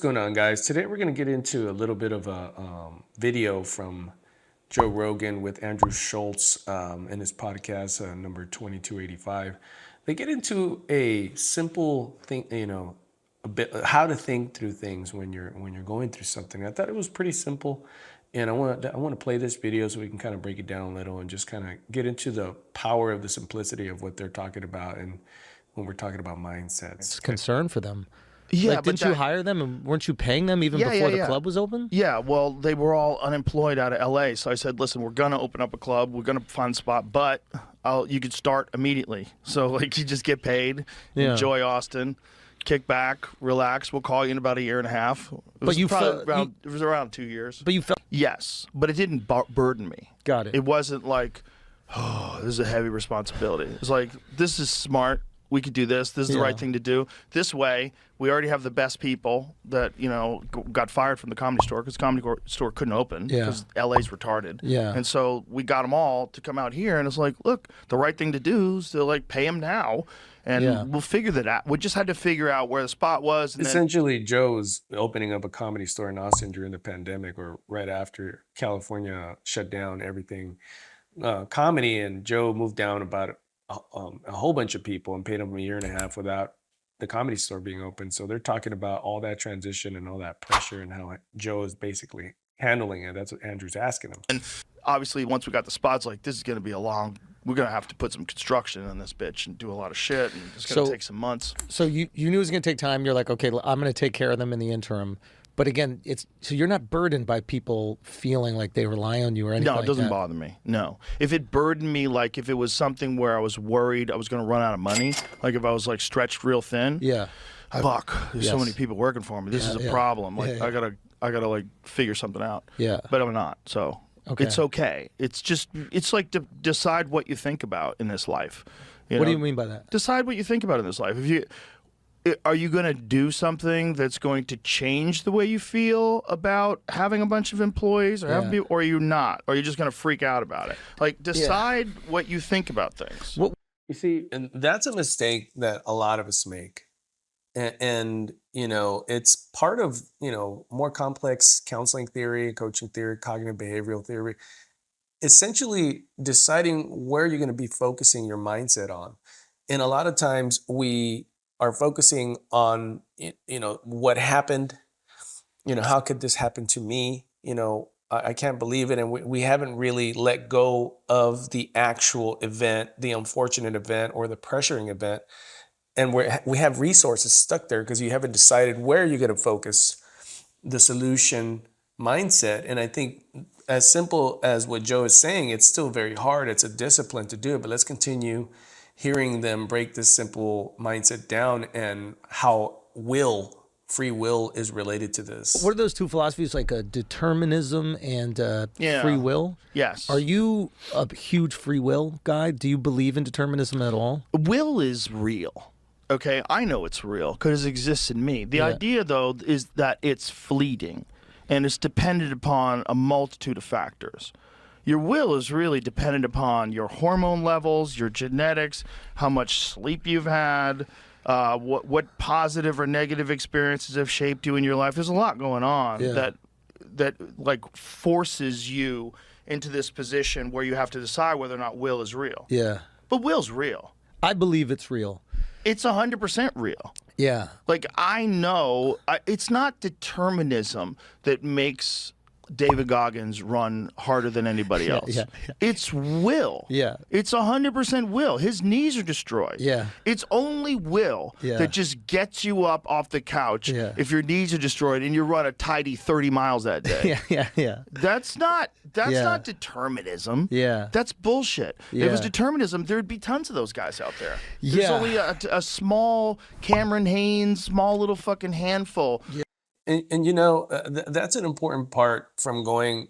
going on, guys? Today we're going to get into a little bit of a video from Joe Rogan with Andrew Schultz in his podcast number 2285. They get into a simple thing, a bit how to think through things when you're going through something. I thought it was pretty simple, and I want to play this video so we can kind of break it down a little and just kind of get into the power of the simplicity of what they're talking about, and when we're talking about mindsets. It's concern for them. Yeah, like, didn't you hire them, and weren't you paying them even before the club was open? Yeah, well, they were all unemployed out of L.A., so I said, listen, we're going to open up a club, we're going to find a spot, but you could start immediately. So, like, you just get paid, enjoy Austin, kick back, relax. We'll call you in about a year and a half. It was around 2 years. But you felt... Yes, but it didn't burden me. Got it. It wasn't like, oh, this is a heavy responsibility. It's like, this is smart. We could do this. This is the right thing to do. This way, we already have the best people that, got fired from the Comedy Store because the Comedy Store couldn't open because LA's retarded. Yeah. And so we got them all to come out here, and it's like, look, the right thing to do is to, like, pay them now, and we'll figure that out. We just had to figure out where the spot was. And essentially, Joe was opening up a comedy store in Austin during the pandemic, or right after California shut down everything comedy, and Joe moved down about a whole bunch of people and paid them a year and a half without the Comedy Store being open. So they're talking about all that transition and all that pressure and how Joe is basically handling it. That's what Andrew's asking him. And obviously, once we got the spots, like, this is going to be we're going to have to put some construction on this bitch and do a lot of shit, and it's going to take some months. So you knew it was going to take time. You're like, okay, I'm going to take care of them in the interim. But again, so you're not burdened by people feeling like they rely on you or anything. No, it doesn't bother me. No. If it burdened me, like if it was something where I was worried I was going to run out of money, like if I was like stretched real thin. Yeah. Fuck, there's so many people working for me. This is a problem. Like I gotta like figure something out. Yeah. But I'm not. So it's okay. It's like to decide what you think about in this life. What do you mean by that? Decide what you think about in this life. Are you going to do something that's going to change the way you feel about having a bunch of employees, or or are you not? Or are you just going to freak out about it? Like, decide what you think about things. Well, you see, and that's a mistake that a lot of us make. And it's part of, more complex counseling theory, coaching theory, cognitive behavioral theory. Essentially deciding where you're going to be focusing your mindset on. And a lot of times we are focusing on, what happened, how could this happen to me? I can't believe it. And we haven't really let go of the actual event, the unfortunate event or the pressuring event. And we have resources stuck there because you haven't decided where you're going to focus the solution mindset. And I think as simple as what Joe is saying, it's still very hard. It's a discipline to do it, but let's continue hearing them break this simple mindset down and how free will is related to this. What are those two philosophies, like determinism and free will? Yes. Are you a huge free will guy? Do you believe in determinism at all? Will is real. Okay, I know it's real because it exists in me. The idea, though, is that it's fleeting and it's dependent upon a multitude of factors. Your will is really dependent upon your hormone levels, your genetics, how much sleep you've had, what positive or negative experiences have shaped you in your life. There's a lot going on that like forces you into this position where you have to decide whether or not will is real. Yeah. But will's real. I believe it's real. It's 100% real. Yeah. Like, I know it's not determinism that makes David Goggins run harder than anybody else. It's will. Yeah. It's 100% will. His knees are destroyed. Yeah. It's only will that just gets you up off the couch if your knees are destroyed and you run a tidy 30 miles that day. Yeah. That's not determinism. Yeah. That's bullshit. If it was determinism, there'd be tons of those guys out there. There's only a small Cameron Haynes, small little fucking handful. Yeah. And that's an important part from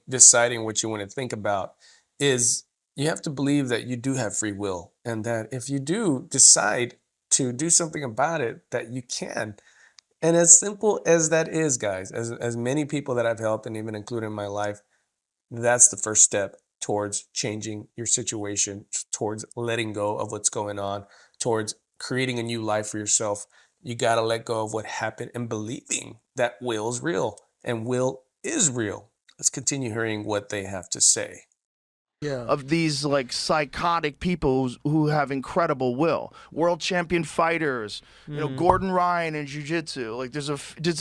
deciding what you want to think about, is you have to believe that you do have free will, and that if you do decide to do something about it, that you can. And as simple as that is, guys, as many people that I've helped, and even including in my life, that's the first step towards changing your situation, towards letting go of what's going on, towards creating a new life for yourself. You got to let go of what happened and believing that will's real and will is real. Let's continue hearing what they have to say. Yeah. Of these like psychotic people who have incredible will, world champion fighters, you know, Gordon Ryan in jiu-jitsu. Like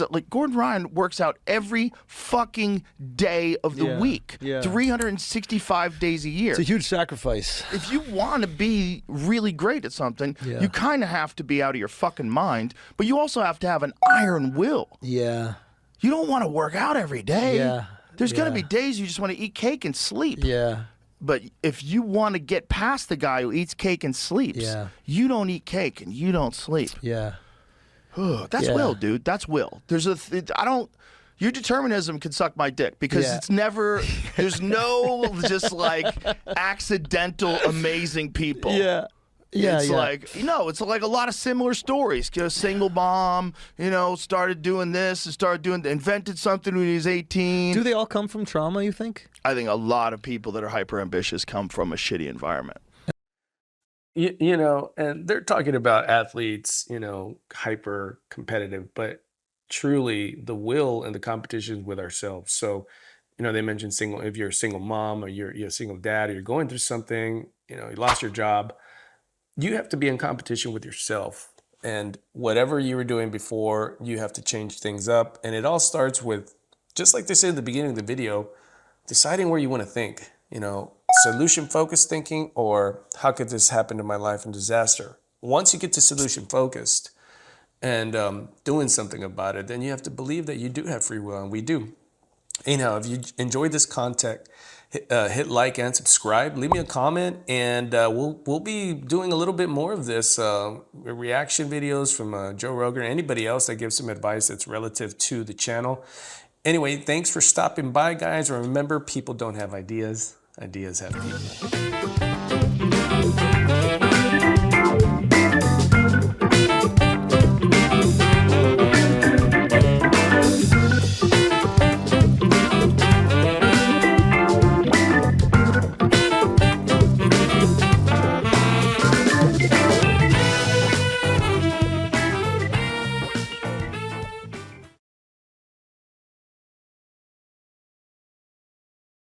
like Gordon Ryan works out every fucking day of the week, 365 days a year. It's a huge sacrifice. If you want to be really great at something, you kind of have to be out of your fucking mind, but you also have to have an iron will. Yeah. You don't want to work out every day. Yeah. There's going to be days you just want to eat cake and sleep. Yeah. But if you want to get past the guy who eats cake and sleeps, you don't eat cake and you don't sleep. Yeah. That's will, dude. That's will. There's your determinism can suck my dick because it's never, there's no just like accidental amazing people. Yeah. It's like, it's like a lot of similar stories. You know, single mom, started doing this and invented something when he was 18. Do they all come from trauma, you think? I think a lot of people that are hyper ambitious come from a shitty environment. And they're talking about athletes, hyper competitive, but truly the will and the competition with ourselves. So, they mentioned if you're a single mom or you're a single dad or you're going through something, you lost your job. You have to be in competition with yourself, and whatever you were doing before, you have to change things up. And it all starts with, just like they said at the beginning of the video, deciding where you want to think, solution focused thinking, or how could this happen to my life in disaster? Once you get to solution focused and doing something about it, then you have to believe that you do have free will, and we do. If you enjoyed this content, hit like and subscribe, leave me a comment, and we'll be doing a little bit more of this reaction videos from Joe Rogan or anybody else that gives some advice that's relative to the channel. Anyway, thanks for stopping by, guys. Remember, people don't have ideas. Ideas have people.